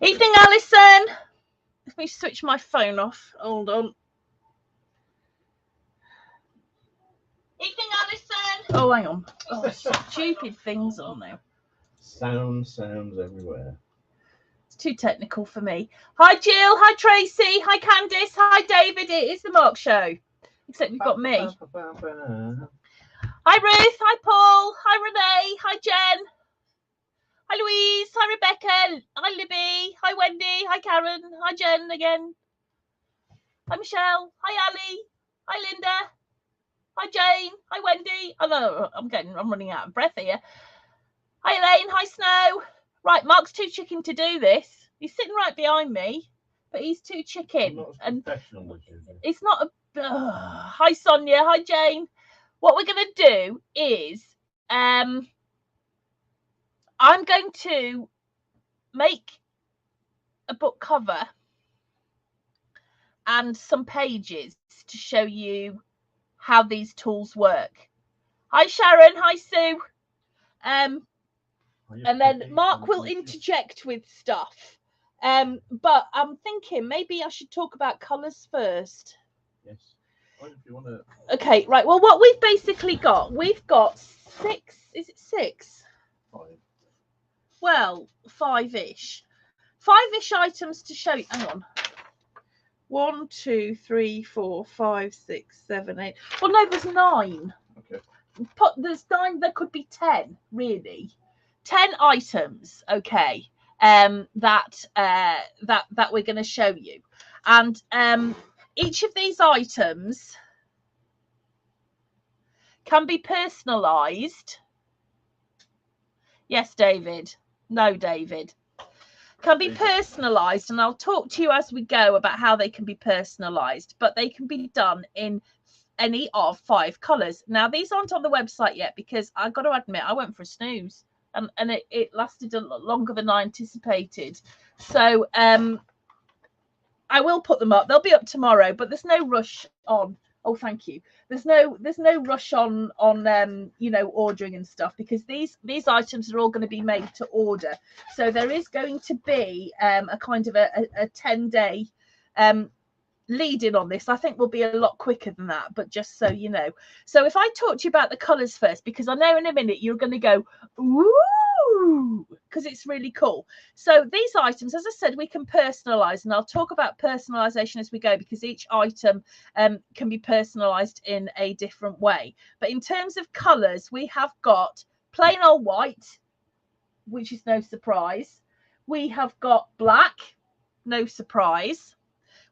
Evening, Alison. Let me switch my phone off. Hold on. Evening, Alison. Oh, hang on. Oh, stupid things on now. Sounds everywhere. It's too technical for me. Hi, Jill. Hi, Tracy. Hi, Candice. Hi, David. It is the Mark Show. Except we've got me. Hi, Ruth. Hi, Paul. Hi, Renee. Hi, Jen. Hi, Louise. Hi, Rebecca. Hi, Libby. Hi, Wendy. Hi, Karen. Hi, Jen again. Hi, Michelle. Hi, Ali. Hi, Linda. Hi, Jane. Hi, Wendy. Oh, no, I'm running out of breath here. Hi, Elaine. Hi, Snow. Right, Mark's too chicken to do this. He's sitting right behind me, but he's too chicken. And it's not a... Hi, Sonia. Hi, Jane. What we're going to do is I'm going to make a book cover and some pages to show you how these tools work. Hi, Sharon. Hi, Sue. And then Mark will interject with stuff. But I'm thinking maybe I should talk about colours first. Yes. Well, if you want to... Okay, right. Well, what we've basically got, we've got 6. Is it 6? 5. Well, 5-ish. 5-ish items to show you. Hang on. 1, 2, 3, 4, 5, 6, 7, 8. Well, no, there's 9. Okay. There's 9. There could be 10, really. 10 items, okay, that we're going to show you, and each of these items can be personalized. Yes, David. No, David. Can be personalized, and I'll talk to you as we go about how they can be personalized, but they can be done in any of 5 colors. Now, these aren't on the website yet because I've got to admit I went for a snooze. And it lasted a lot longer than I anticipated. So I will put them up. They'll be up tomorrow, but there's no rush on. Oh, thank you. There's no rush on ordering and stuff, because these items are all going to be made to order. So there is going to be a kind of a 10-day lead in on this. I think we'll be a lot quicker than that, but just so you know. So if I talk to you about the colors first, because I know in a minute you're going to go ooh, because it's really cool. So these items, as I said, we can personalize, and I'll talk about personalization as we go, because each item can be personalized in a different way. But in terms of colors, we have got plain old white, which is no surprise. We have got black, no surprise.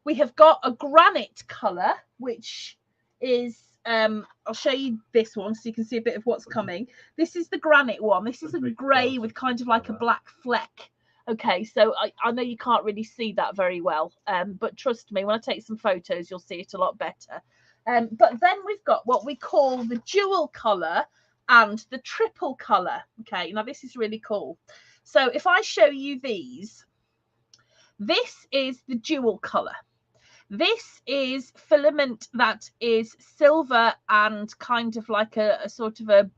We have got a granite colour, which is, I'll show you this one so you can see a bit of what's coming. This is the granite one. This is a grey with kind of like a black fleck. Okay, so I know you can't really see that very well, but trust me, when I take some photos, you'll see it a lot better. But then we've got what we call the dual colour and the triple colour. Okay, now this is really cool. So if I show you these, this is the dual colour. This is filament that is silver and kind of like a sort of a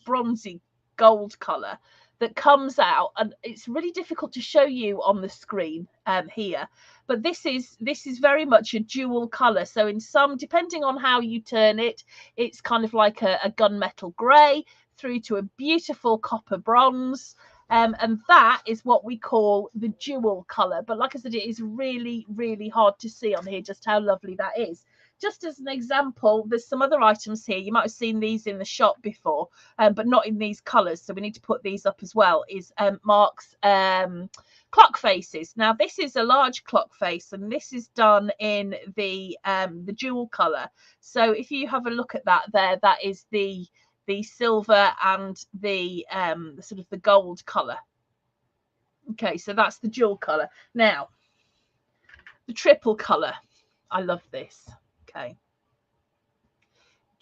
bronzy gold colour that comes out, and it's really difficult to show you on the screen here, but this is very much a dual colour. So in some, depending on how you turn it, it's kind of like a gunmetal grey through to a beautiful copper bronze. And that is what we call the dual colour. But like I said, it is really, really hard to see on here just how lovely that is. Just as an example, there's some other items here. You might have seen these in the shop before, but not in these colours. So we need to put these up as well, is Mark's clock faces. Now, this is a large clock face, and this is done in the dual colour. So if you have a look at that there, that is the silver and the sort of the gold color. Okay, so that's the dual color. Now, the triple color. I love this. Okay.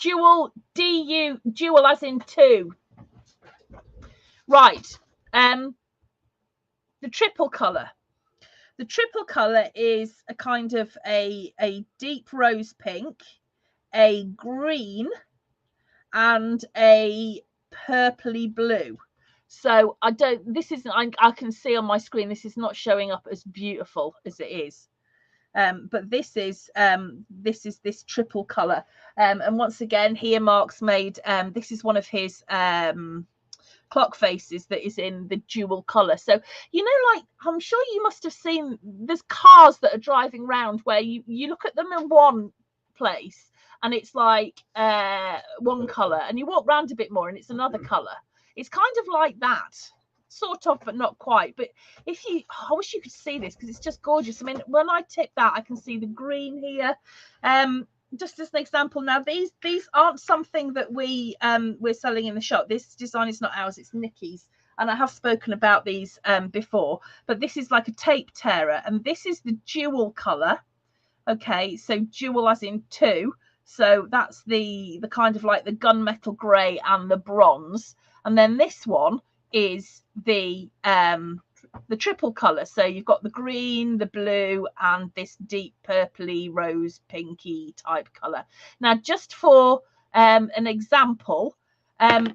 Dual, dual as in 2. Right. The triple color. The triple color is a kind of a deep rose pink, a green, and a purpley blue. So this isn't, I can see on my screen, this is not showing up as beautiful as it is. But this is this triple color. And once again, here Mark's made, this is one of his clock faces that is in the dual color. So, you know, like, I'm sure you must have seen, there's cars that are driving around where you look at them in one place and it's like one color, and you walk around a bit more and it's another color. It's kind of like that, sort of, but not quite. But if you, I wish you could see this because it's just gorgeous. I mean, when I tip that, I can see the green here. Just as an example, now these aren't something that we're selling in the shop. This design is not ours, it's Nikki's, and I have spoken about these before. But this is like a tape tearer, and this is the dual color. Okay, so dual as in two. So that's the kind of like the gunmetal grey and the bronze, and then this one is the triple color. So you've got the green, the blue, and this deep purpley rose pinky type color. Now, just for an example,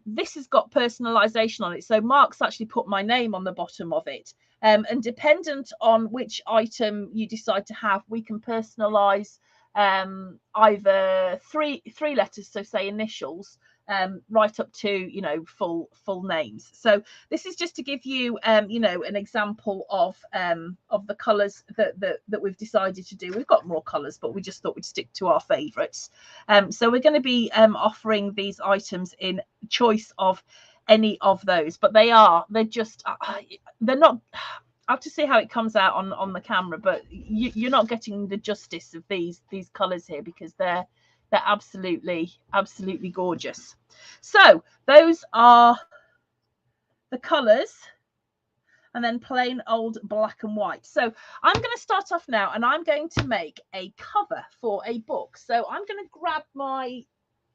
this has got personalization on it. So Mark's actually put my name on the bottom of it. And dependent on which item you decide to have, we can personalize either three letters, so say initials, right up to, you know, full names. So this is just to give you you know, an example of the colors that we've decided to do. We've got more colors, but we just thought we'd stick to our favorites. So we're going to be offering these items in choice of any of those, but they're just they're not, I have to see how it comes out on the camera, but you're not getting the justice of these colors here because they're absolutely gorgeous. So those are the colors, and then plain old black and white. So I'm going to start off now, and I'm going to make a cover for a book. So I'm going to grab my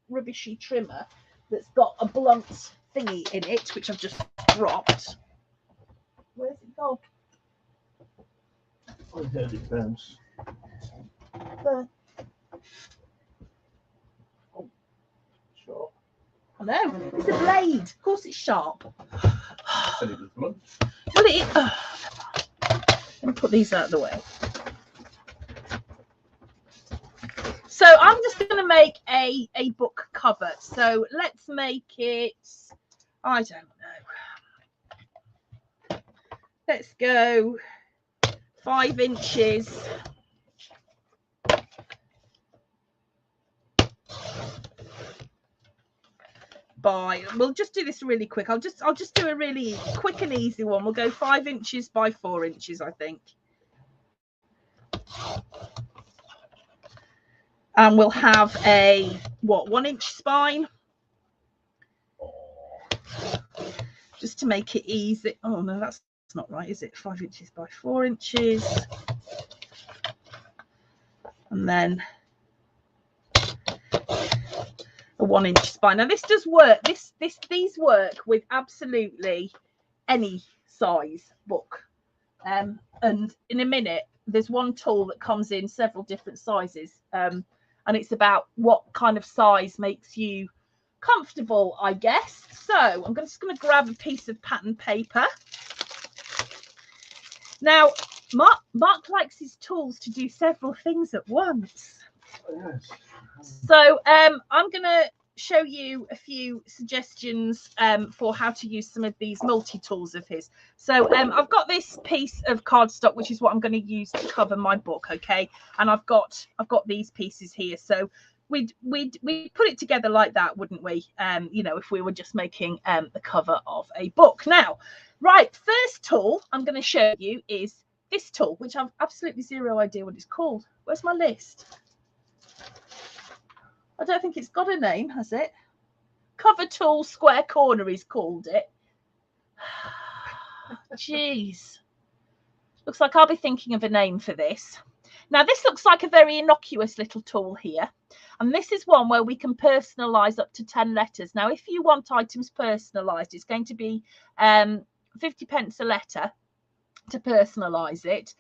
rubbishy trimmer that's got a blunt thingy in it, which I've just dropped. Where's it gone? I heard it bounce. Sharp. I know, it's a blade. Of course it's sharp. I said it was blunt. Well, it is. Let me put these out of the way. So I'm just going to make a book cover. So let's make it, I don't know. Let's go 5 inches by, we'll just do this really quick. I'll just do a really quick and easy one. We'll go 5 inches by 4 inches, I think. And we'll have a 1 inch spine, just to make it easy. Oh no, that's not right, is it? 5 inches by 4 inches, and then a 1 inch spine. Now this does work. These work with absolutely any size book. And in a minute, there's one tool that comes in several different sizes. And it's about what kind of size makes you comfortable, I guess. So I'm just going to grab a piece of pattern paper. Now, Mark likes his tools to do several things at once. Yes. So I'm going to show you a few suggestions for how to use some of these multi-tools of his. So I've got this piece of cardstock, which is what I'm going to use to cover my book, okay? And I've got these pieces here. So we'd put it together like that, wouldn't we? You know, if we were just making the cover of a book. Now, right, first tool I'm going to show you is this tool, which I've absolutely zero idea what it's called. Where's my list? I don't think it's got a name, has it? Cover tool square corner, he's called it. Jeez. Looks like I'll be thinking of a name for this. Now, this looks like a very innocuous little tool here. And this is one where we can personalise up to 10 letters. Now, if you want items personalised, it's going to be 50p a letter to personalise it.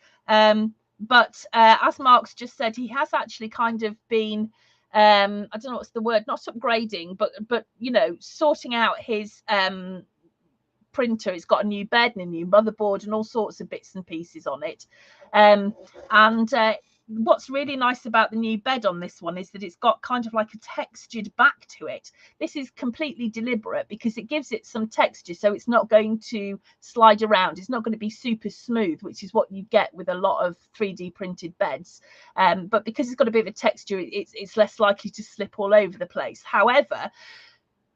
But as Mark's just said, he has actually kind of been, I don't know what's the word, not upgrading, but you know, sorting out his printer. It's got a new bed and a new motherboard and all sorts of bits and pieces on it. What's really nice about the new bed on this one is that it's got kind of like a textured back to it. This is completely deliberate because it gives it some texture, so it's not going to slide around. It's not going to be super smooth, which is what you get with a lot of 3D printed beds. But because it's got a bit of a texture, it's less likely to slip all over the place. However,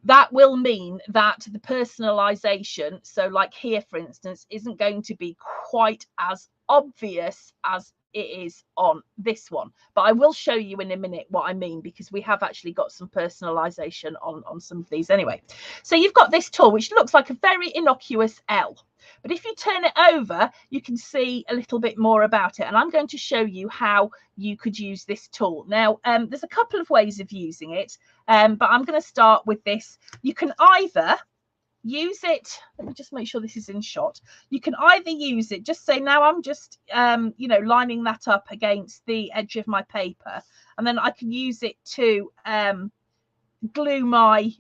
that will mean that the personalization, so like here, for instance, isn't going to be quite as obvious as it is on this one. But I will show you in a minute what I mean, because we have actually got some personalization on some of these anyway. So you've got this tool, which looks like a very innocuous L. But if you turn it over, you can see a little bit more about it. And I'm going to show you how you could use this tool. Now, there's a couple of ways of using it, but I'm going to start with this. You can either use it, let me just make sure this is in shot. You can either use it, just say, now I'm just, you know, lining that up against the edge of my paper. And then I can use it to glue my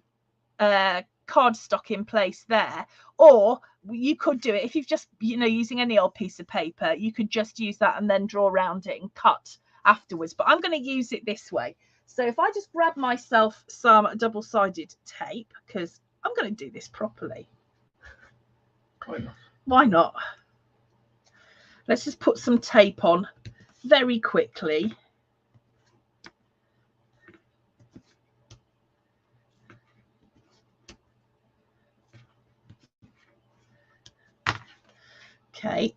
cardstock in place there. Or you could do it if you've just, you know, using any old piece of paper, you could just use that and then draw around it and cut afterwards. But I'm going to use it this way. So if I just grab myself some double-sided tape, because I'm going to do this properly. Why not? Why not? Let's just put some tape on very quickly. Okay.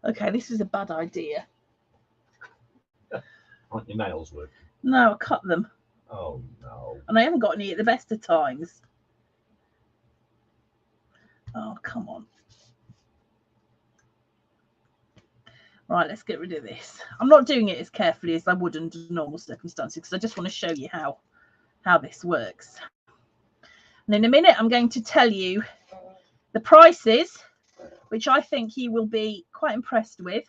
Okay, this is a bad idea. Aren't your nails working? No, I cut them. Oh, no. And I haven't got any at the best of times. Oh, come on. Right, let's get rid of this. I'm not doing it as carefully as I would under normal circumstances, because I just want to show you how this works. And in a minute, I'm going to tell you the prices, which I think you will be quite impressed with,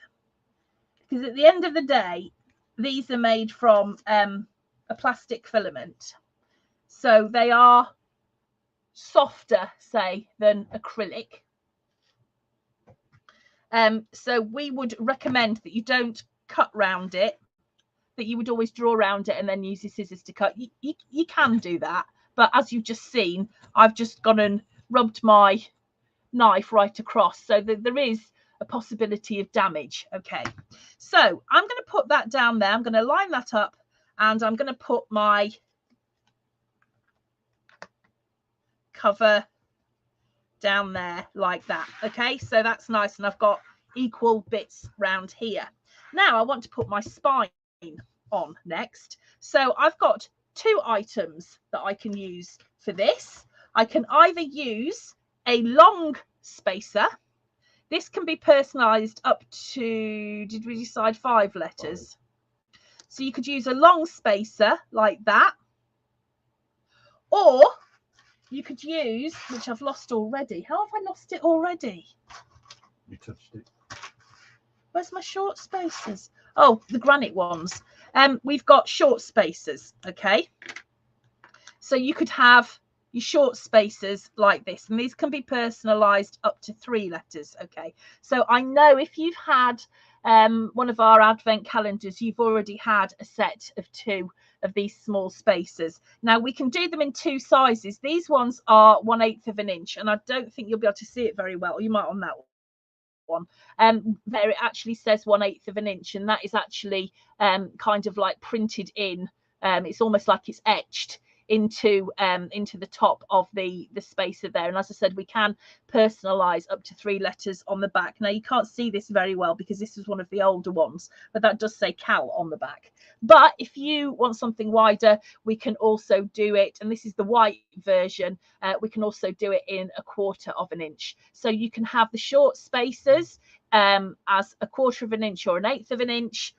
because at the end of the day, these are made from a plastic filament. So they are softer, say, than acrylic. So we would recommend that you don't cut round it, that you would always draw around it and then use your scissors to cut. You can do that, but as you've just seen, I've just gone and rubbed my knife right across, so that there is a possibility of damage. Okay, so I'm going to put that down there. I'm going to line that up, and I'm going to put my cover down there like that. Okay, so that's nice, and I've got equal bits round here. Now I want to put my spine on next. So I've got two items that I can use for this. I can either use a long spacer. This can be personalized up to, did we decide 5 letters? So you could use a long spacer like that, or you could use, which I've lost already. How have I lost it already? You touched it. Where's my short spacers? Oh, the granite ones. We've got short spacers. Okay, so you could have your short spacers like this, and these can be personalized up to 3 letters. Okay, so I know if you've had one of our advent calendars, you've already had a set of 2 of these small spacers. Now we can do them in 2 sizes. These ones are 1/8 of an inch, and I don't think you'll be able to see it very well. You might on that one. There it actually says 1/8 of an inch, and that is actually kind of like printed in. It's almost like it's etched into the top of the spacer there. And as I said, we can personalize up to 3 letters on the back. Now you can't see this very well because this is one of the older ones, but that does say Cal on the back. But if you want something wider, we can also do it, and this is the white version, we can also do it in 1/4 of an inch. So you can have the short spacers as 1/4 of an inch or 1/8 of an inch,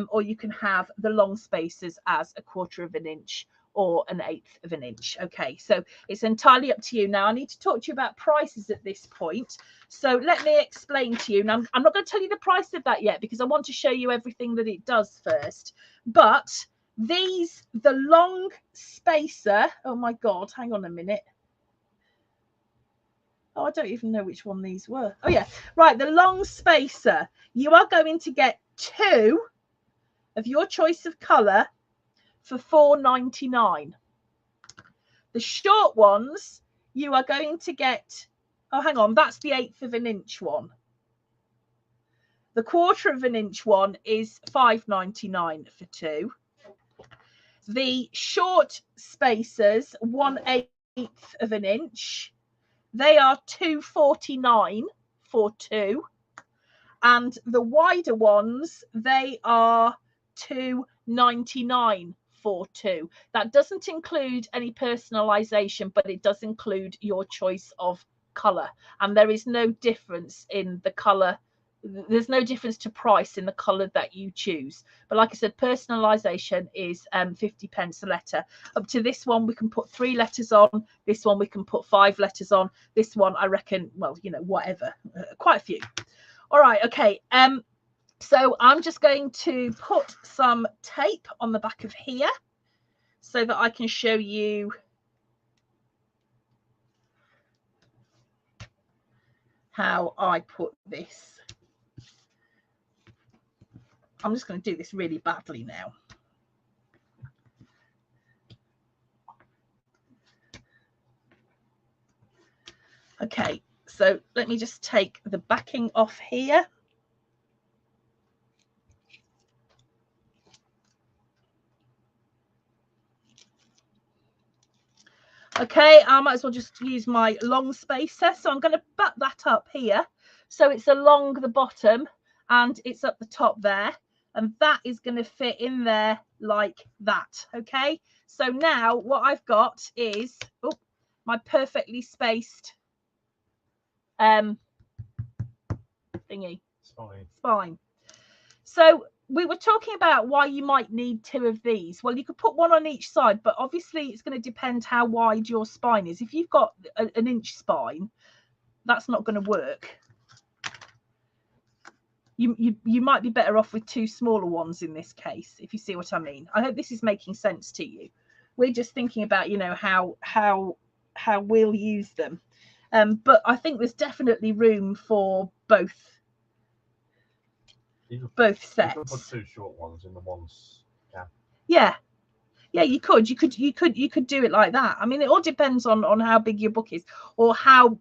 or you can have the long spacers as 1/4 of an inch or 1/8 of an inch. Okay, so it's entirely up to you. Now I need to talk to you about prices at this point. So let me explain to you. Now I'm not going to tell you the price of that yet because I want to show you everything that it does first. But these, the long spacer, oh my God, hang on a minute. Oh, I don't even know which one these were. Oh yeah, right, the long spacer. You are going to get 2 of your choice of colour for £4.99. The short ones, you are going to get, oh hang on, that's the 1/8 of an inch one. The 1/4 of an inch one is £5.99 for 2. The short spacers, 1/8 of an inch, they are £2.49 for 2. And the wider ones, they are £2.99 for 2. That doesn't include any personalization, but it does include your choice of color. And there is no difference in the color. There's no difference to price in the color that you choose. But like I said, personalization is 50p a letter. Up to this one, we can put 3 letters on. This one, we can put 5 letters on. This one, I reckon, well, you know, whatever, quite a few. All right, okay. So I'm just going to put some tape on the back of here so that I can show you how I put this. I'm just going to do this really badly now. Okay, so let me just take the backing off here. Okay, I might as well just use my long spacer. So I'm going to butt that up here. So it's along the bottom and it's up the top there. And that is going to fit in there like that. Okay, so now what I've got is my perfectly spaced thingy. Spine. So we were talking about why you might need 2 of these. Well, you could put 1 on each side, but obviously it's going to depend how wide your spine is. If you've got an inch spine, that's not going to work. You might be better off with 2 smaller ones in this case, if you see what I mean. I hope this is making sense to you. We're just thinking about, you know, how we'll use them. But I think there's definitely room for both sets. You could put 2 short ones in the ones. Yeah. Yeah, you could do it like that. I mean, it all depends on how big your book is or how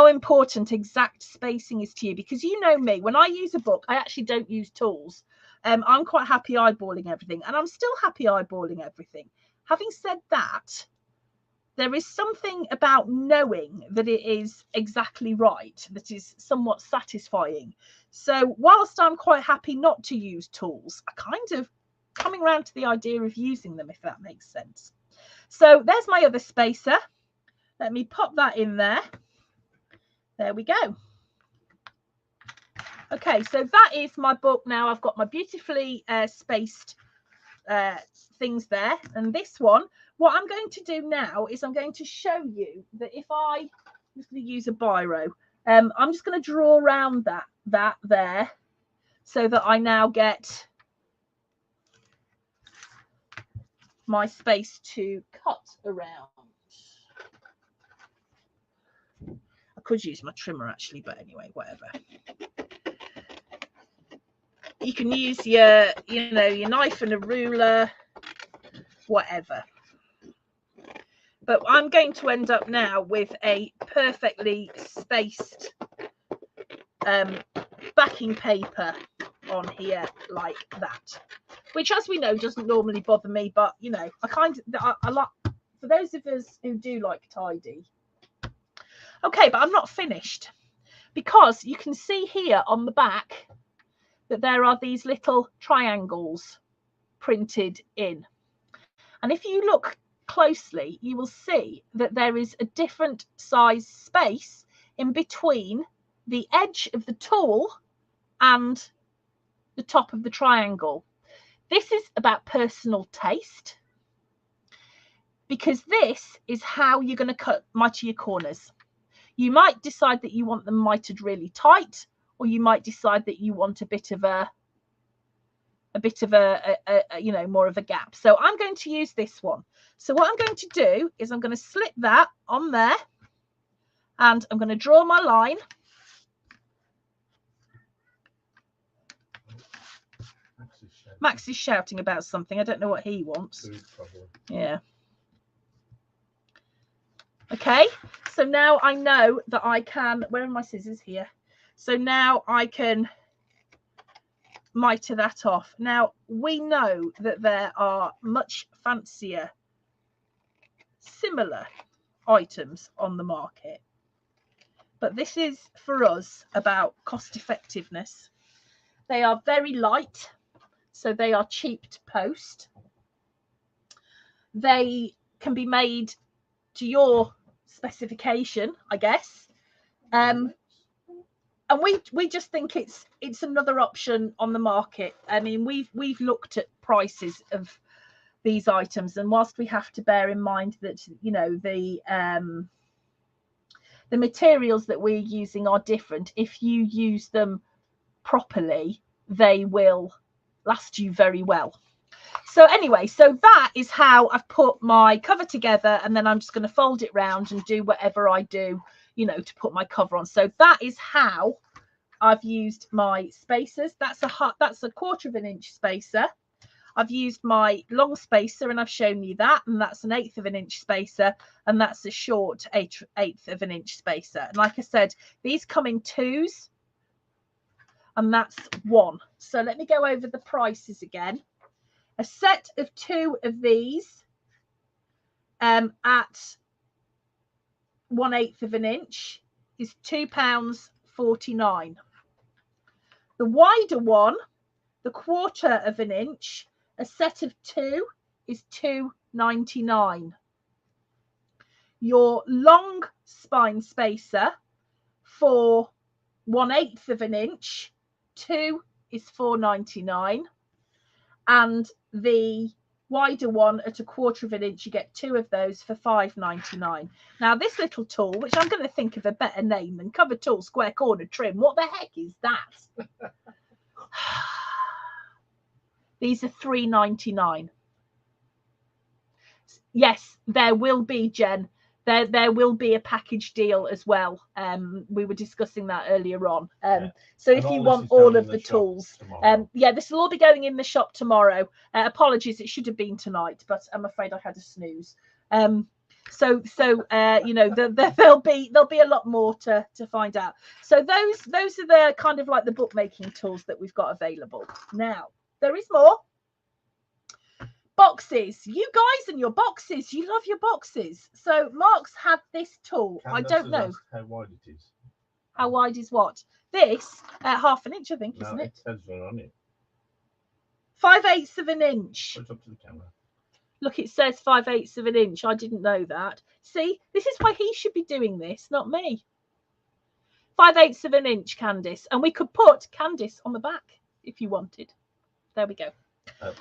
important exact spacing is to you, because you know me, when I use a book, I actually don't use tools. I'm quite happy eyeballing everything, and I'm still happy eyeballing everything. Having said that, there is something about knowing that it is exactly right that is somewhat satisfying. So whilst I'm quite happy not to use tools, I kind of coming around to the idea of using them, if that makes sense. So there's my other spacer. Let me pop that in there. There we go. Okay, so that is my book now. I've got my beautifully spaced things there. And this one, what I'm going to do now is I'm going to show you that if I'm just going to use a biro, I'm just going to draw around that there so that I now get my space to cut around. I could use my trimmer actually, but anyway, whatever. You can use your, you know, your knife and a ruler, whatever. But I'm going to end up now with a perfectly spaced backing paper on here like that, which, as we know, doesn't normally bother me, but you know, I like, for those of us who do like tidy. Okay, but I'm not finished, because you can see here on the back that there are these little triangles printed in. And if you look closely, you will see that there is a different size space in between the edge of the tool and the top of the triangle. This is about personal taste. because this is how you're going to cut miter your corners. You might decide that you want them mitered really tight, or you might decide that you want a bit of a you know, more of a gap. So I'm going to use this one. So what I'm going to do is I'm going to slip that on there, and I'm going to draw my line. Max is shouting about something. I don't know what he wants. Yeah. Okay, so now I know that I can, where are my scissors? Here. So now I can miter that off. Now we know that there are much fancier similar items on the market, but this is for us about cost effectiveness. They are very light, so they are cheap to post. They can be made to your specification, I guess, and we just think it's another option on the market. I mean, we've looked at prices of these items, and whilst we have to bear in mind that, you know, the materials that we're using are different, if you use them properly, they will last you very well. So anyway, so that is how I've put my cover together, and then I'm just going to fold it round and do whatever I do, you know, to put my cover on. So that is how I've used my spacers. That's a 1/4 inch spacer. I've used my long spacer, and I've shown you that, and that's an 1/8 inch spacer, and that's a short 1/8 inch spacer. And like I said, these come in 2s, and that's 1. So let me go over the prices again. A set of 2 of these at 1/8 inch is £2.49. The wider one, the 1/4 inch, a set of 2 is £2.99. Your long spine spacer for 1/8 inch, 2 is £4.99, and the wider one at 1/4 inch, you get 2 of those for £5.99. Now this little tool, which I'm going to think of a better name than cover tool square corner trim, what the heck is that? These are £3.99. Yes, there will be, Jen, there will be a package deal as well. We were discussing that earlier on. So if you want all of the tools, yeah, this will all be going in the shop tomorrow. Apologies, it should have been tonight, but I'm afraid I had a snooze. So you know, there'll be a lot more to find out. So those are the kind of like the bookmaking tools that we've got available. Now there is more. Boxes, you guys and your boxes, you love your boxes. So Mark's had this tool. I don't know how wide it is. How wide is what? This 1/2 inch, I think, isn't it? It says on it. 5/8 inch. Put it up to the camera. Look, it says 5/8 inch. I didn't know that. See, this is why he should be doing this, not me. 5/8 inch, Candice, and we could put Candice on the back if you wanted. There we go.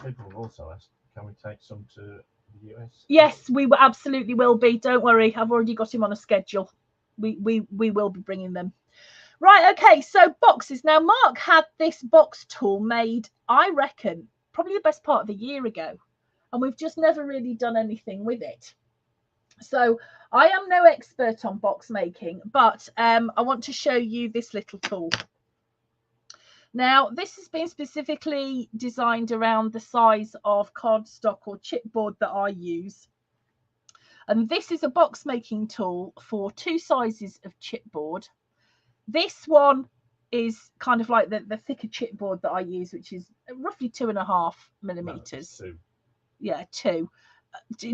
People have also asked, can we take some to the US? Yes, we absolutely will be. Don't worry, I've already got him on a schedule. We will be bringing them. Right, okay, so boxes. Now, Mark had this box tool made, I reckon, probably the best part of a year ago, and we've just never really done anything with it. So I am no expert on box making, but I want to show you this little tool. Now, this has been specifically designed around the size of cardstock or chipboard that I use. And this is a box making tool for 2 sizes of chipboard. This one is kind of like the thicker chipboard that I use, which is roughly 2.5 millimeters. No, 2. Yeah, 2,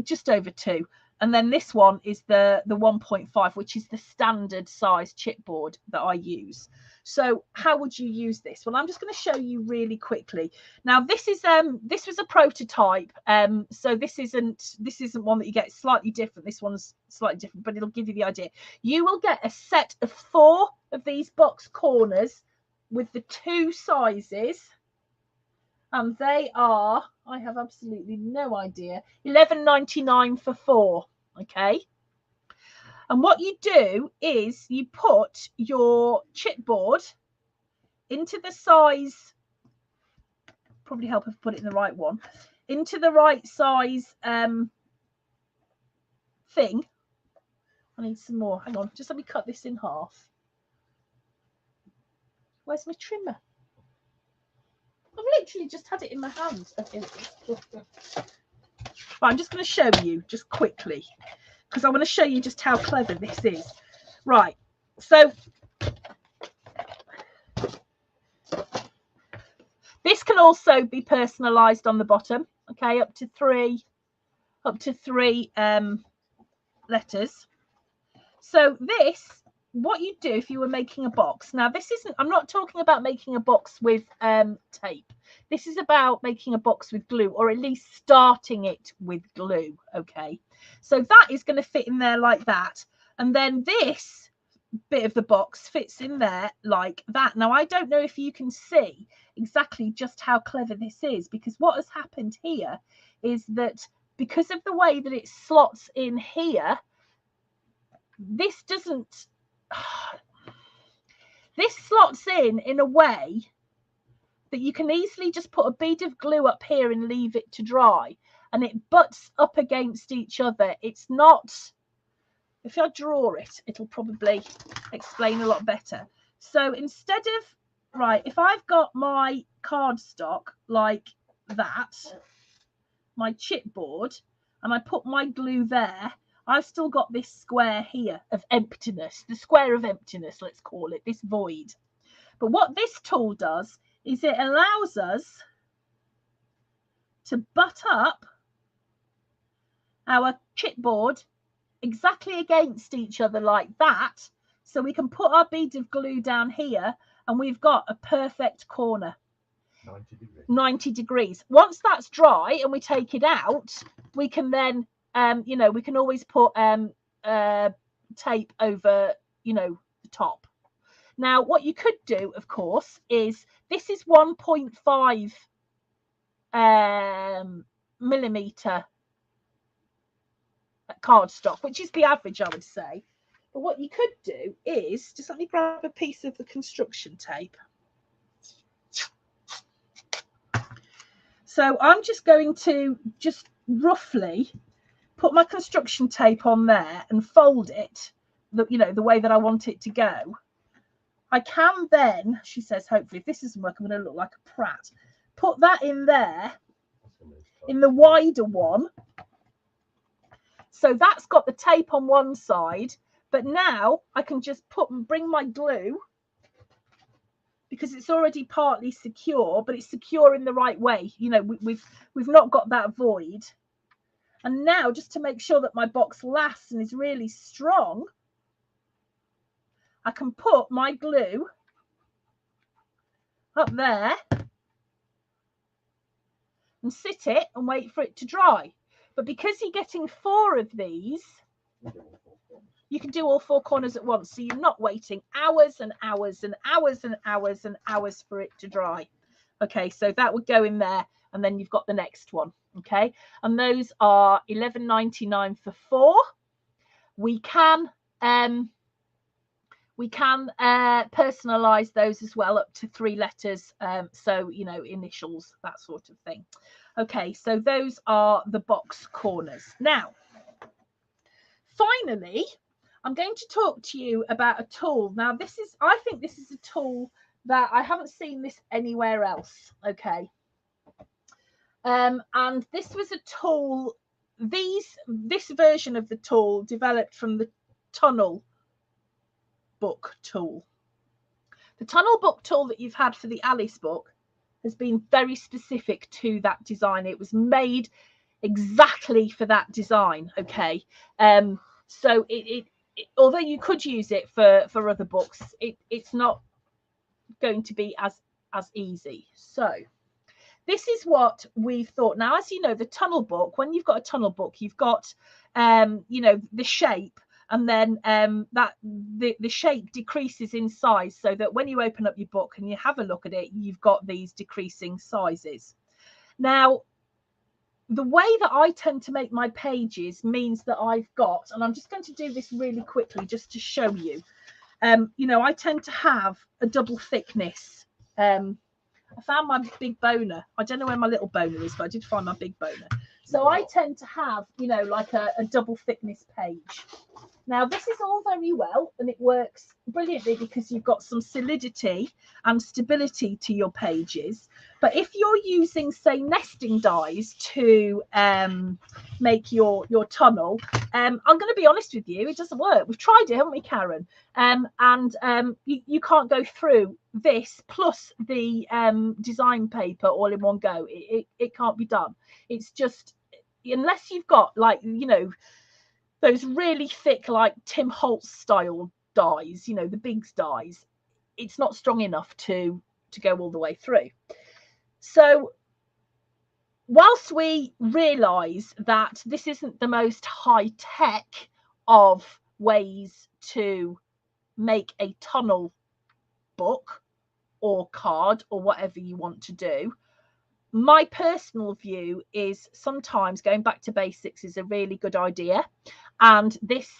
just over 2. And then this one is the 1.5, which is the standard size chipboard that I use. So how would you use this? Well, I'm just going to show you really quickly. Now, this was a prototype. So this isn't one that you get. Slightly different. This one's slightly different, but it'll give you the idea. You will get a set of 4 of these box corners with the 2 sizes And they are, I have absolutely no idea, £11.99 for 4. Okay. And what you do is you put your chipboard into the size, probably help if I put it in the right one, into the right size thing. I need some more. Hang on, just let me cut this in half. Where's my trimmer? I've literally just had it in my hand. Right, I'm just going to show you just quickly because I want to show you just how clever this is. Right, so this can also be personalized on the bottom. Okay, up to three letters. So this, what you do if you were making a box. Now this isn't, I'm not talking about making a box with tape. This is about making a box with glue, or at least starting it with glue. Okay, so that is going to fit in there like that, and then this bit of the box fits in there like that. Now I don't know if you can see exactly just how clever this is, because what has happened here is that because of the way that it slots in here, this doesn't, this slots in a way that you can easily just put a bead of glue up here and leave it to dry, and it butts up against each other. It's not, if I draw it, it'll probably explain a lot better. So instead of, right, if I've got my cardstock like that, my chipboard, and I put my glue there, I've still got this square here of emptiness, the square of emptiness, let's call it, this void. But what this tool does is it allows us to butt up our chipboard exactly against each other like that, so we can put our bead of glue down here and we've got a perfect corner. 90 degrees. 90 degrees. Once that's dry and we take it out, we can then you know, we can always put tape over, you know, the top. Now what you could do, of course, is this is 1.5 millimeter cardstock, which is the average, I would say. But what you could do is, just let me grab a piece of the construction tape. So I'm just going to just roughly put my construction tape on there and fold it, you know, the way that I want it to go. I can then, she says, hopefully, if this doesn't work, I'm going to look like a prat. Put that in there, in the wider one. So that's got the tape on one side, but now I can just bring my glue, because it's already partly secure, but it's secure in the right way. You know, we've not got that void. And now, just to make sure that my box lasts and is really strong, I can put my glue up there and sit it and wait for it to dry. But because you're getting 4 of these, you can do all 4 corners at once. So you're not waiting hours and hours and hours and hours and hours for it to dry. Okay, so that would go in there, and then you've got the next one. Okay, and those are £11.99 for 4. We can personalize those as well, up to 3 letters, so you know, initials, that sort of thing. Okay, so those are the box corners. Now finally, I'm going to talk to you about a tool. Now this is, I think this is a tool that I haven't seen this anywhere else. Okay, and this was a tool, this version of the tool developed from the tunnel book tool. The tunnel book tool that you've had for the Alice book has been very specific to that design. It was made exactly for that design. Okay, so it although you could use it for other books, it's not going to be as easy. So this is what we've thought. Now, as you know, the tunnel book, when you've got a tunnel book, you've got you know, the shape, and then the shape decreases in size, so that when you open up your book and you have a look at it, you've got these decreasing sizes. Now, the way that I tend to make my pages means that I've got, and I'm just going to do this really quickly just to show you, you know, I tend to have a double thickness. I found my big boner. I don't know where my little boner is, but I did find my big boner. So I tend to have, you know, like a double thickness page. Now, this is all very well, and it works brilliantly because you've got some solidity and stability to your pages. But if you're using, say, nesting dies to make your tunnel, I'm going to be honest with you, it doesn't work. We've tried it, haven't we, Karen? You can't go through this plus the design paper all in one go. It can't be done. It's just, unless you've got, like, you know, those really thick, like Tim Holtz style dies, you know, the Biggs dies, it's not strong enough to go all the way through. So whilst we realise that this isn't the most high tech of ways to make a tunnel book or card or whatever you want to do, my personal view is sometimes going back to basics is a really good idea, and this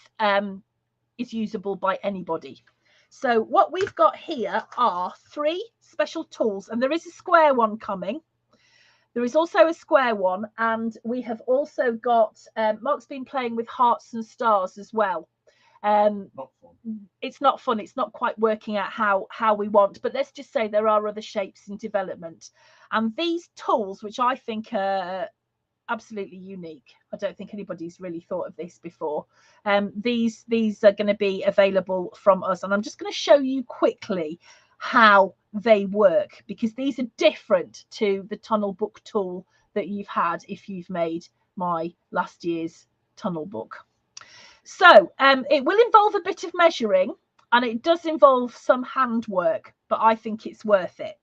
is usable by anybody. So what we've got here are 3 special tools, and there is a square one coming. There is also a square one, and we have also got Mark's been playing with hearts and stars as well. Not fun. It's not fun. It's not quite working out how we want, but let's just say there are other shapes in development, and these tools, which I think are absolutely unique, I don't think anybody's really thought of this before, these are going to be available from us, and I'm just going to show you quickly how they work, because these are different to the tunnel book tool that you've had if you've made my last year's tunnel book. So it will involve a bit of measuring, and it does involve some handwork, but I think it's worth it.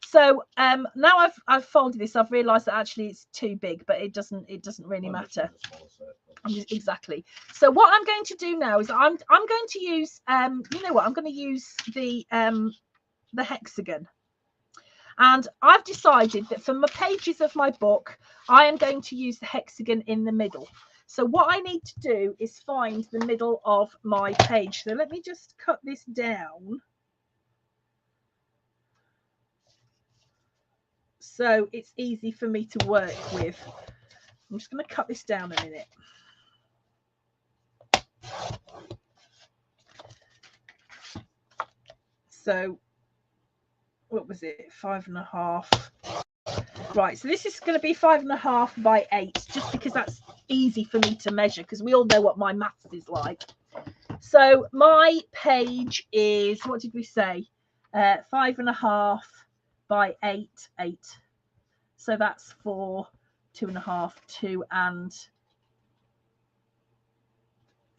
So now I've folded this, I've realised that actually it's too big, but it doesn't really matter. Exactly. So what I'm going to do now is I'm going to use you know what, I'm going to use the hexagon. And I've decided that for my pages of my book, I am going to use the hexagon in the middle. So what I need to do is find the middle of my page. So let me just cut this down, so it's easy for me to work with. I'm just going to cut this down a minute. So what was it, 5.5? Right, so this is going to be 5.5 by 8, just because that's easy for me to measure, because we all know what my maths is like. So my page is, what did we say, 5.5 by 8. So that's 4, 2.5, 2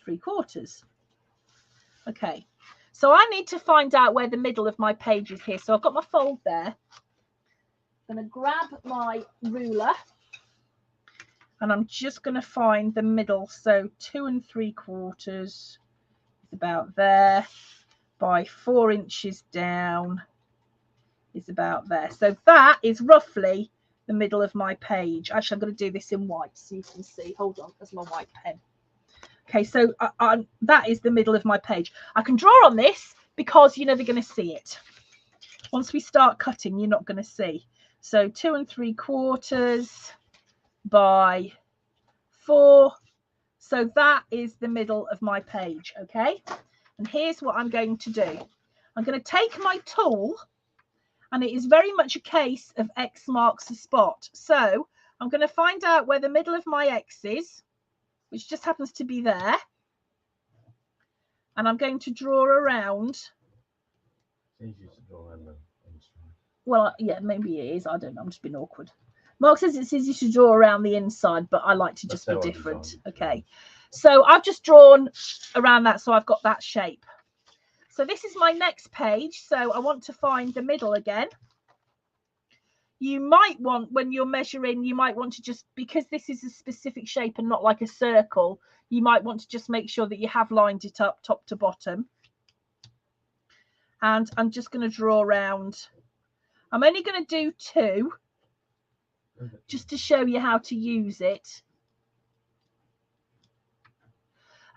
3/4. Okay, so I need to find out where the middle of my page is here. So I've got my fold there. I'm going to grab my ruler, and I'm just going to find the middle. So 2 3/4 is about there, by 4 inches down is about there. So that is roughly the middle of my page. Actually, I'm going to do this in white so you can see. Hold on, there's my white pen. Okay, so that is the middle of my page. I can draw on this because you're never going to see it. Once we start cutting, you're not going to see. So 2 3/4 by 4. So that is the middle of my page, okay? And here's what I'm going to do. I'm going to take my tool, and it is very much a case of X marks the spot. So I'm going to find out where the middle of my X is, which just happens to be there. And I'm going to draw around. It's easier to draw around the inside. Well, yeah, maybe it is. I don't know. I'm just being awkward. Mark says it's easy to draw around the inside, but I like to just be different. Okay. So I've just drawn around that, so I've got that shape. So this is my next page. So I want to find the middle again. you might want, when you're measuring, you might want to just, because this is a specific shape and not like a circle, you might want to just make sure that you have lined it up top to bottom. And I'm just going to draw around. I'm only going to do 2 just to show you how to use it.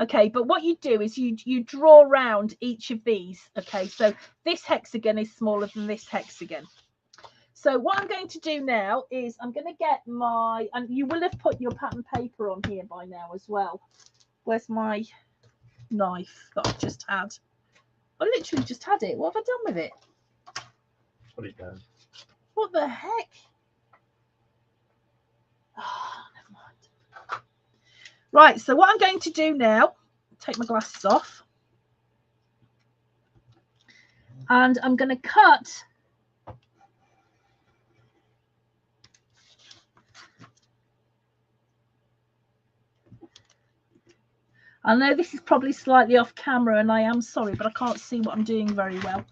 Okay, but what you do is you draw around each of these. Okay, so this hexagon is smaller than this hexagon. So what I'm going to do now is I'm going to get my, and you will have put your pattern paper on here by now as well. Where's my knife that I've just had? I literally just had it. What have I done with it? Put it down. What the heck? Oh, never mind. Right, so what I'm going to do now, take my glasses off. And I'm going to cut I know this is probably slightly off camera and I am sorry, but I can't see what I'm doing very well.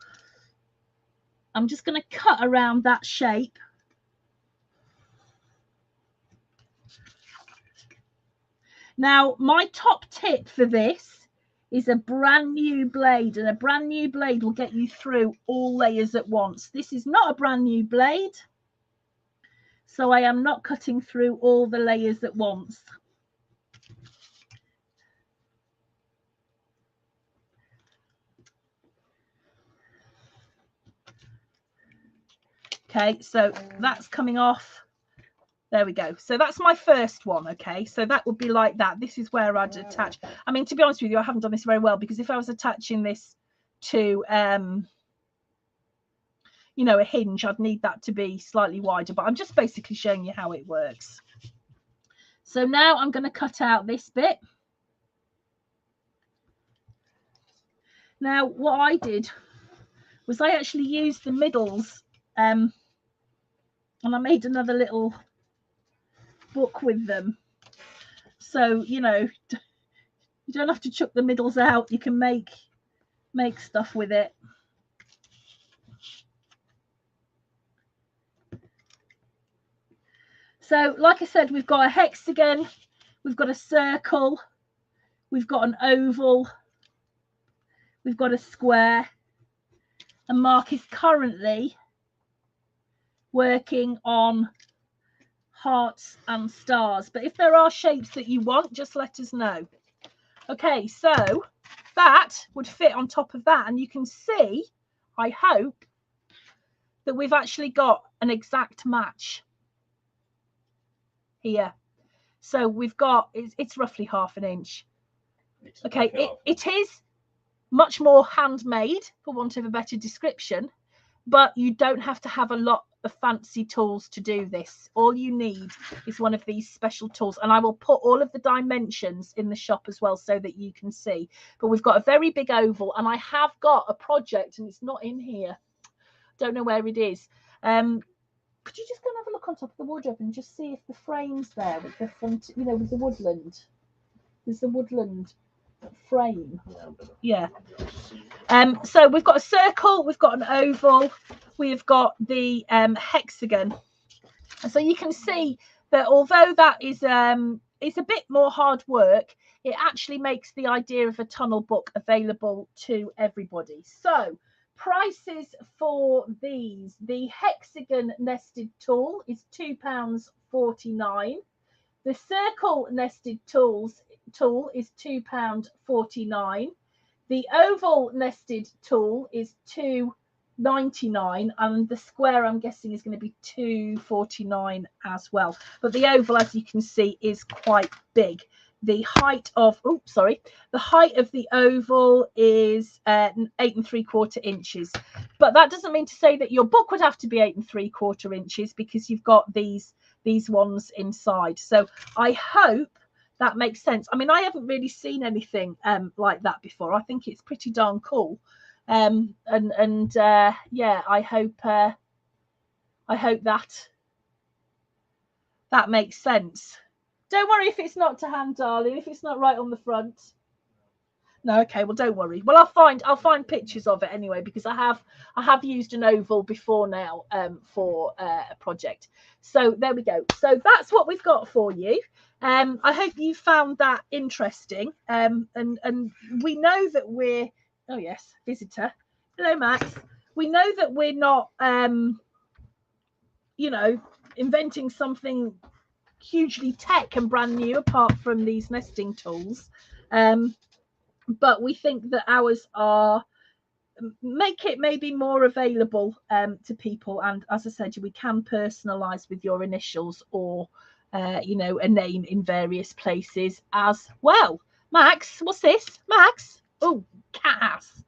I'm just going to cut around that shape. Now, my top tip for this is a brand new blade, and a brand new blade will get you through all layers at once. This is not a brand new blade, so I am not cutting through all the layers at once. Okay, so that's coming off. There we go. So that's my first one. Okay, so that would be like that. This is where I'd attach. I mean, to be honest with you, I haven't done this very well, because if I was attaching this to you know, a hinge, I'd need that to be slightly wider, but I'm just basically showing you how it works. So now I'm going to cut out this bit. Now what I did was I actually used the middles, and I made another little book with them. So, you know, you don't have to chuck the middles out. You can make stuff with it. So, like I said, we've got a hexagon, we've got a circle, we've got an oval, we've got a square, and Mark is currently working on hearts and stars. But if there are shapes that you want, just let us know. Okay, so that would fit on top of that, and you can see, I hope, that we've actually got an exact match here. So we've got, it's roughly 1/2 inch. Okay, it is much more handmade, for want of a better description, but you don't have to have a lot of fancy tools to do this. All you need is one of these special tools, and I will put all of the dimensions in the shop as well so that you can see. But we've got a very big oval, and I have got a project, and it's not in here, don't know where it is. Could you just go and have a look on top of the wardrobe and just see if the frame's there with the front, you know, with the woodland? There's the woodland frame. Yeah. So we've got a circle, we've got an oval, we've got the hexagon. And so you can see that although that is it's a bit more hard work, it actually makes the idea of a tunnel book available to everybody. So prices for these: the hexagon nested tool is £2.49. The circle nested tool is £2.49. The oval nested tool is £2.99, and the square, I'm guessing, is going to be £2.49 as well. But the oval, as you can see, is quite big. The height of the height of the oval is 8 3/4 inches. But that doesn't mean to say that your book would have to be 8 3/4 inches, because you've got these ones inside. So I hope that makes sense. I mean, I haven't really seen anything like that before. I think it's pretty darn cool. Yeah, I hope that makes sense. Don't worry if it's not to hand, darling, if it's not right on the front. No, okay, well don't worry. Well, I'll find pictures of it anyway, because I have used an oval before now for a project. So there we go. So that's what we've got for you. I hope you found that interesting. And we know that we're, oh yes, visitor. Hello, Max. We know that we're not you know, inventing something hugely tech and brand new apart from these nesting tools. But we think that ours are make it maybe more available to people, and as I said, we can personalize with your initials or you know, a name in various places as well. Max, what's this? Max, oh, cat ass.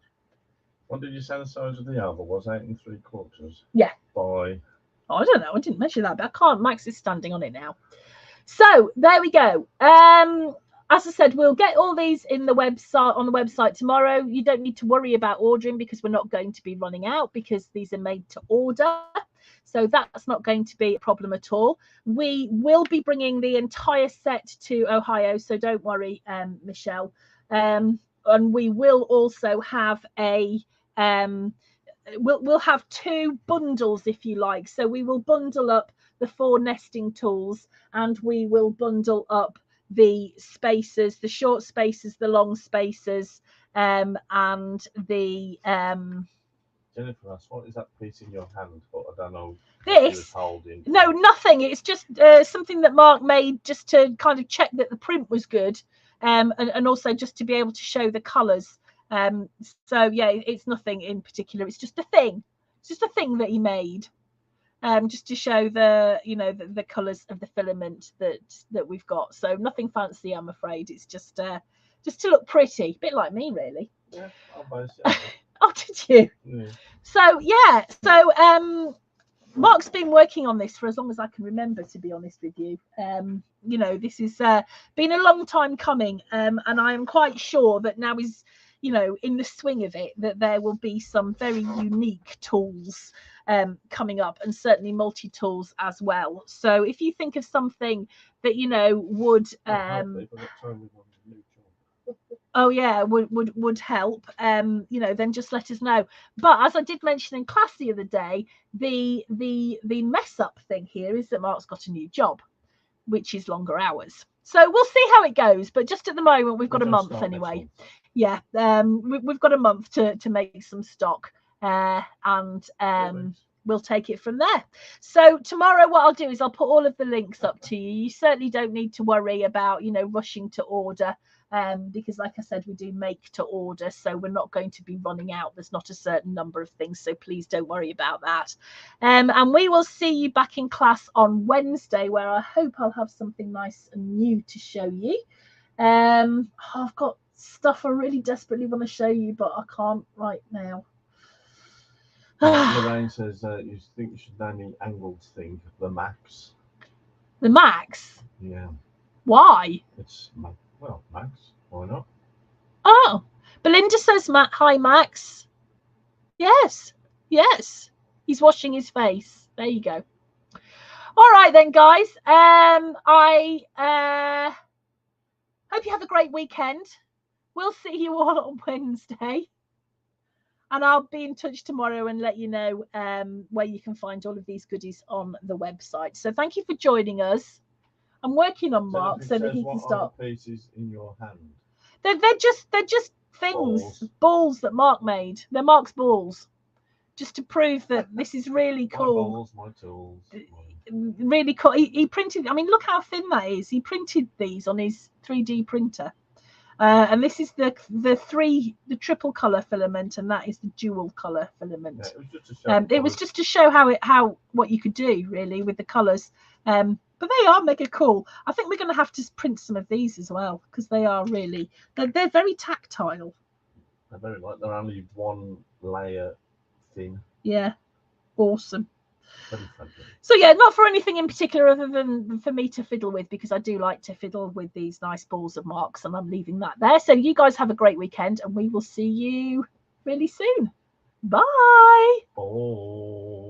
What did you say the size of the oval was? 8 3/4. Yeah. By. Oh, I don't know, I didn't measure that, but I can't. Max is standing on it now. So there we go. As I said, we'll get all these in the website on the website tomorrow. You don't need to worry about ordering because we're not going to be running out, because these are made to order. So that's not going to be a problem at all. We will be bringing the entire set to Ohio, so don't worry, Michelle. And we will also have a we'll have 2 bundles, if you like. So we will bundle up the 4 nesting tools, and we will bundle up the spacers, the short spacers, the long spacers, and the Jennifer asked, what is that piece in your hand? But I don't know. This? No, nothing. It's just something that Mark made just to kind of check that the print was good, and also just to be able to show the colours. So yeah, it's nothing in particular. It's just a thing. It's just a thing that he made. Just to show the, you know, the colours of the filament that we've got. So nothing fancy, I'm afraid. It's just to look pretty, a bit like me, really. Yeah, I'll Oh, did you? Yeah. So yeah, so Mark's been working on this for as long as I can remember, to be honest with you. You know, this has been a long time coming, and I am quite sure that now is, you know, in the swing of it, that there will be some very unique tools coming up, and certainly multi-tools as well. So if you think of something that, you know, would oh yeah, would help, you know, then just let us know. But as I did mention in class the other day, the mess up thing here is that Mark's got a new job, which is longer hours. So we'll see how it goes, but just at the moment we've got a month anyway. Yeah, we've got a month to make some stock, and we'll take it from there. So tomorrow what I'll do is I'll put all of the links up to you. You certainly don't need to worry about, you know, rushing to order, because like I said, we do make to order, so we're not going to be running out. There's not a certain number of things, so please don't worry about that. And we will see you back in class on Wednesday, where I hope I'll have something nice and new to show you. I've got stuff I really desperately want to show you, but I can't right now. Lorraine says you think you should name the angled thing the Max. The Max? Yeah. Why? It's, well, Max. Why not? Oh, Belinda says, hi, Max. Yes, yes. He's washing his face. There you go. All right then, guys. I hope you have a great weekend. We'll see you all on Wednesday. And I'll be in touch tomorrow and let you know where you can find all of these goodies on the website. So thank you for joining us. I'm working on Mark so that he can start. What are the pieces in your hand? They're just things, balls that Mark made. They're Mark's balls, just to prove that this is really cool. My balls, my tools. Really cool. He printed. I mean, look how thin that is. He printed these on his 3D printer. And this is the triple color filament, and that is the dual color filament. Yeah, it was just to show how what you could do really with the colors. But they are mega cool. I think we're going to have to print some of these as well, because they are really they're very tactile. They're very light. They're only 1 layer thin. Yeah, awesome. So yeah, not for anything in particular other than for me to fiddle with, because I do like to fiddle with these nice balls of Marks, and I'm leaving that there. So you guys have a great weekend, and we will see you really soon. Bye. Oh.